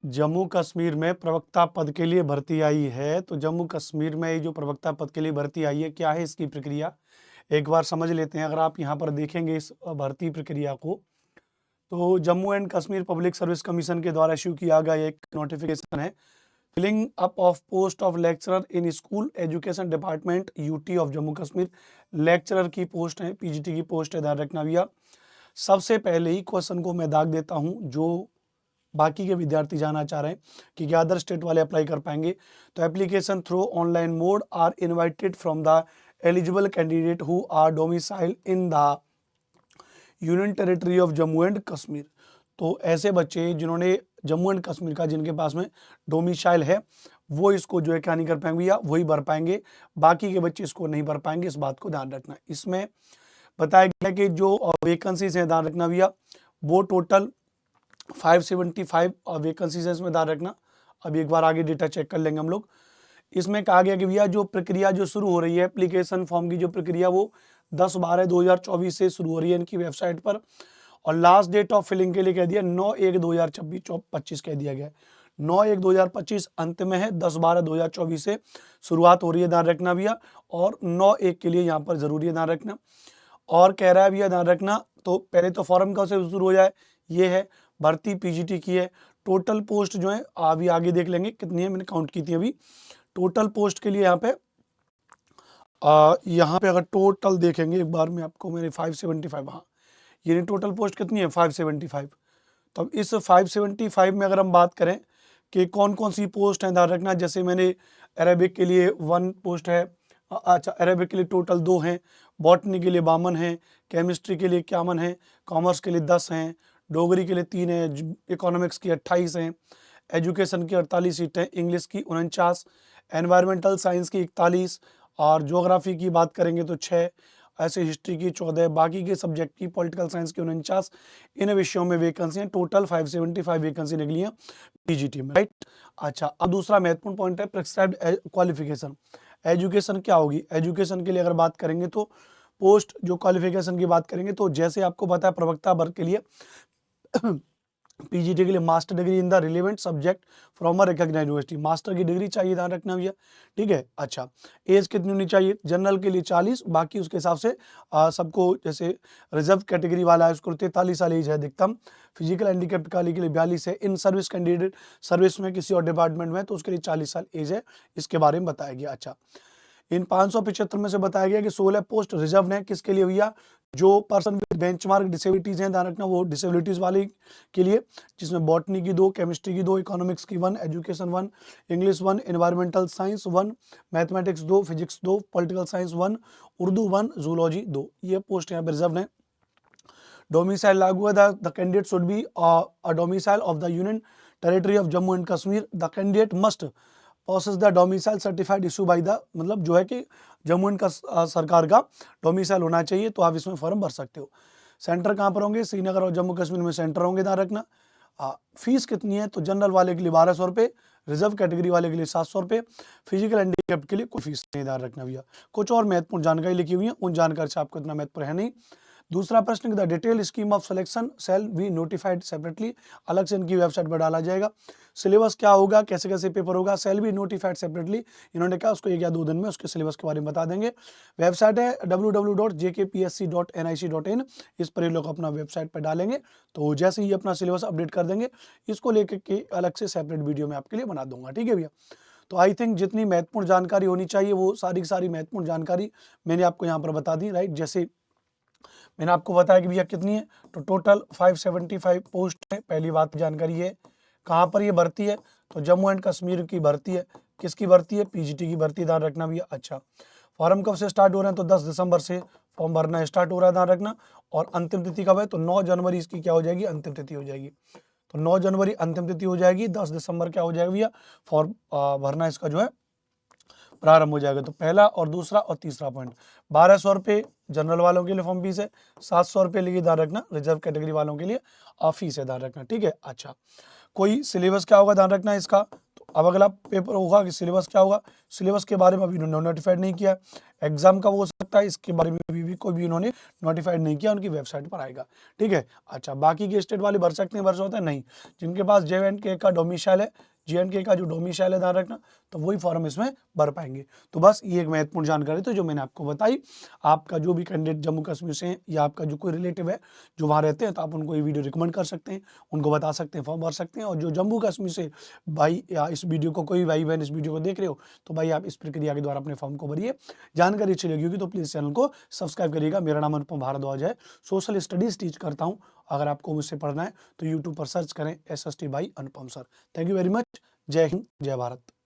जम्मू कश्मीर में प्रवक्ता पद के लिए भर्ती आई है। तो जम्मू कश्मीर में ये जो प्रवक्ता पद के लिए भर्ती आई है, क्या है इसकी प्रक्रिया, एक बार समझ लेते हैं। अगर आप यहाँ पर देखेंगे इस भर्ती प्रक्रिया को, तो Jammu and Kashmir public service commission के द्वारा इश्यू किया गया एक नोटिफिकेशन है। Filling up of post of lecturer in school education department UT of Jammu Kashmir. Lecturer की पोस्ट है, पीजीटी की पोस्ट है, ध्यान रखना भैया। सबसे पहले ही क्वेश्चन को मैं दाग देता हूं, जो बाकी के विद्यार्थी जानना चाह रहे हैं कि क्या अदर स्टेट वाले अप्लाई कर पाएंगे। तो application through online mode are invited from the eligible candidate who are domicile in the union territory of Jammu and Kashmir. तो ऐसे बच्चे जिन्होंने जम्मू एंड कश्मीर का, जिनके पास में डोमिसाइल है, वो इसको जो है क्या नहीं कर पाएंगे भैया, वही भर पाएंगे। बाकी के बच्चे इसको नहीं भर पाएंगे, इस बात को ध्यान रखना। इसमें बताया गया कि जो वैकेंसीज हैं, ध्यान रखना भैया, वो टोटल 575 वैकेंसीज है, इसमें ध्यान रखना। अभी एक बार आगे डेटा चेक कर लेंगे हम लोग। इसमें कहा गया कि भैया जो प्रक्रिया जो शुरू हो रही है, एप्लीकेशन फॉर्म की जो प्रक्रिया, वो 10/12/2024 से शुरू हो रही है इनकी वेबसाइट पर। और लास्ट डेट ऑफ फिलिंग के लिए कह दिया 9/1/2025 कह दिया गया है। 9/1/2025 अंत में है, 10/12/2024 से शुरुआत हो रही है, ध्यान रखना भैया। और 9/1 के लिए यहाँ पर जरूरी है, ध्यान रखना। और कह रहा है भैया ध्यान रखना, तो पहले तो फॉर्म कब से शुरू हो जाए, ये है भर्ती पीजीटी की है। टोटल पोस्ट जो है अभी आगे देख लेंगे कितनी है, मैंने काउंट की थी अभी। टोटल पोस्ट के लिए यहाँ पे अगर टोटल देखेंगे एक बार में आपको, मेरे 575, हाँ, ये टोटल पोस्ट कितनी है 575। तो अब इस 575 में अगर हम बात करें कि कौन कौन सी पोस्ट है, ध्यान रखना। जैसे मैंने अरेबिक के लिए 1 पोस्ट है, अच्छा अरेबिक के लिए टोटल 2 हैं, बॉटनी के लिए 52 हैं, केमिस्ट्री के लिए 51 है, कॉमर्स के लिए 10 हैं, डोगरी के लिए 3 है, इकोनॉमिक्स की 28 हैं, एजुकेशन की 48 सीटें, इंग्लिश की 49, एनवायरमेंटल साइंस की 41, और ज्योग्राफी की बात करेंगे तो 6, ऐसे हिस्ट्री की 14, बाकी के सब्जेक्ट की पॉलिटिकल साइंस की 49। इन विषयों में वैकेंसी हैं, टोटल 575 वैकेंसी निकली है पीजीटी में, राइट। अच्छा, अब दूसरा महत्वपूर्ण पॉइंट है प्रिस्क्राइब्ड क्वालिफिकेशन। एजुकेशन क्या होगी, एजुकेशन के लिए अगर बात करेंगे तो पोस्ट जो क्वालिफिकेशन की बात करेंगे, तो जैसे आपको पता है प्रवक्ता वर्ग के लिए पीजीटी के लिए master degree in the relevant subject from a recognised university, master की डिग्री चाहिए, ध्यान रखना भैया, ठीक है। अच्छा, एज कितनी होनी चाहिए, जनरल के लिए 40, बाकी उसके हिसाब से सबको, जैसे रिजर्व कैटेगरी वाला है उसको 43 साल एज है अधिकतम, फिजिकल हैंडीकैप्ड के लिए 42 है, इन सर्विस कैंडिडेट सर्विस में किसी और डिपार्टमेंट में तो उसके लिए 40 साल एज है, इसके बारे में बताया गया। अच्छा, इन 575 में से बताया गया कि 16 पोस्ट रिजर्व है, किसके लिए भैया, जो पर्सन विद बेंचमार्क डिसेबिलिटीज हैं, ध्यान रखना, वो डिसेबिलिटीज वाले के लिए, जिसमें बॉटनी की 2, केमिस्ट्री की 2, इकोनॉमिक्स की 1, education 1, English 1, environmental science 1, mathematics 2, physics 2, political science 1, Urdu 1, zoology 2, ये पोस्ट यहाँ पर रिजर्व है। डोमिसाइल लागू है, the candidate should be a domicile of the union territory of Jammu and Kashmir, the candidate must possess the domicile certified issue by the, मतलब जो है कि जम्मू एंड सरकार का डोमिसाइल होना चाहिए, तो आप इसमें फॉर्म भर सकते हो। सेंटर कहाँ पर होंगे, श्रीनगर और जम्मू कश्मीर में सेंटर होंगे, ध्यान रखना। फीस कितनी है, तो जनरल वाले के लिए 1200 रुपये, रिजर्व कैटेगरी वाले के लिए 700 रुपये, फिजिकल हैंडीकैप्ड के लिए कोई फीस नहीं, ध्यान रखना भैया। कुछ और महत्वपूर्ण जानकारी लिखी हुई है, उन जानकारी से आपको इतना महत्वपूर्ण है नहीं। दूसरा प्रश्न, the detail scheme of selection shall be notified separately, अलग से इनकी वेबसाइट पर डाला जाएगा। सिलेबस क्या होगा, कैसे कैसे पेपर होगा, शैल बी नोटिफाइड सेपरेटली, इन्होंने कहा उसको 1 या 2 दिन में उसके सिलेबस के बारे में बता देंगे। वेबसाइट है www.jkpsc.nic.in, इस पर ये लोग अपना वेबसाइट पर डालेंगे, तो जैसे ही अपना सिलेबस अपडेट कर देंगे, इसको लेकर के अलग से सेपरेट वीडियो में आपके लिए बना दूंगा, ठीक है भैया। तो आई थिंक जितनी महत्वपूर्ण जानकारी होनी चाहिए, वो सारी की सारी महत्वपूर्ण जानकारी मैंने आपको यहाँ पर बता दी, राइट। जैसे मैंने आपको बताया कि भैया कितनी है, तो टोटल 575 पोस्ट है। पहली बात जानकारी है, कहाँ पर ये भर्ती है, तो जम्मू एंड कश्मीर की भर्ती है। किसकी भर्ती है, पीजीटी की भर्ती, ध्यान रखना भैया। अच्छा, फॉर्म कब से स्टार्ट हो रहे हैं, तो 10 दिसंबर से फॉर्म भरना स्टार्ट हो रहा है, ध्यान रखना। और अंतिम तिथि कब है, तो 9 जनवरी इसकी क्या हो जाएगी, अंतिम तिथि हो जाएगी। तो 9 जनवरी अंतिम तिथि हो जाएगी, 10 दिसंबर क्या हो जाएगा भैया, फॉर्म भरना इसका जो है प्रारंभ हो जाएगा। तो पहला और दूसरा और तीसरा पॉइंट, 1200 रुपये जनरल वालों के लिए फॉर्म फीस है, 700 रुपये लिए ध्यान रखना रिजर्व कैटेगरी वालों के लिए फीस है, ध्यान रखना, ठीक है। अच्छा, कोई सिलेबस क्या होगा, ध्यान रखना इसका। तो अब अगला पेपर होगा कि सिलेबस क्या होगा, सिलेबस के बारे में अभी नोटिफाइड नहीं किया। एग्जाम कब हो सकता है, इसके बारे में अभी अभी कोई भी उन्होंने नोटिफाइड नहीं किया, उनकी वेबसाइट पर आएगा। ठीक है। अच्छा, बाकी के स्टेट वाले भर सकते हैं, भर सकते हैं नहीं। जिनके पास JNK का डोमिसाइल है, JNK का जो डोमिसाइल है ध्यान रखना, तो वही फॉर्म इसमें भर पाएंगे। तो बस ये एक महत्वपूर्ण जानकारी थी जो मैंने आपको बताई। आपका जो भी कैंडिडेट जम्मू कश्मीर से है या आपका जो कोई रिलेटिव है जो वहाँ रहते हैं, तो आप उनको ये वीडियो रिकमेंड कर सकते हैं, उनको बता सकते हैं, फॉर्म भर सकते हैं। और जो जम्मू कश्मीर से भाई या इस वीडियो को कोई भाई बहन इस वीडियो को देख रहे हो, तो भाई आप इस प्रक्रिया के द्वारा अपने फॉर्म को भरिए। जानकारी अच्छी लगी होगी तो प्लीज़ चैनल को सब्सक्राइब करिएगा। मेरा नाम अनुपम भारद्वाज है, सोशल स्टडीज़ टीच करता हूँ। अगर आपको मुझसे पढ़ना है तो यूट्यूब पर सर्च करें SST by Anupam sir. Thank you very much. जय हिंद, जय भारत।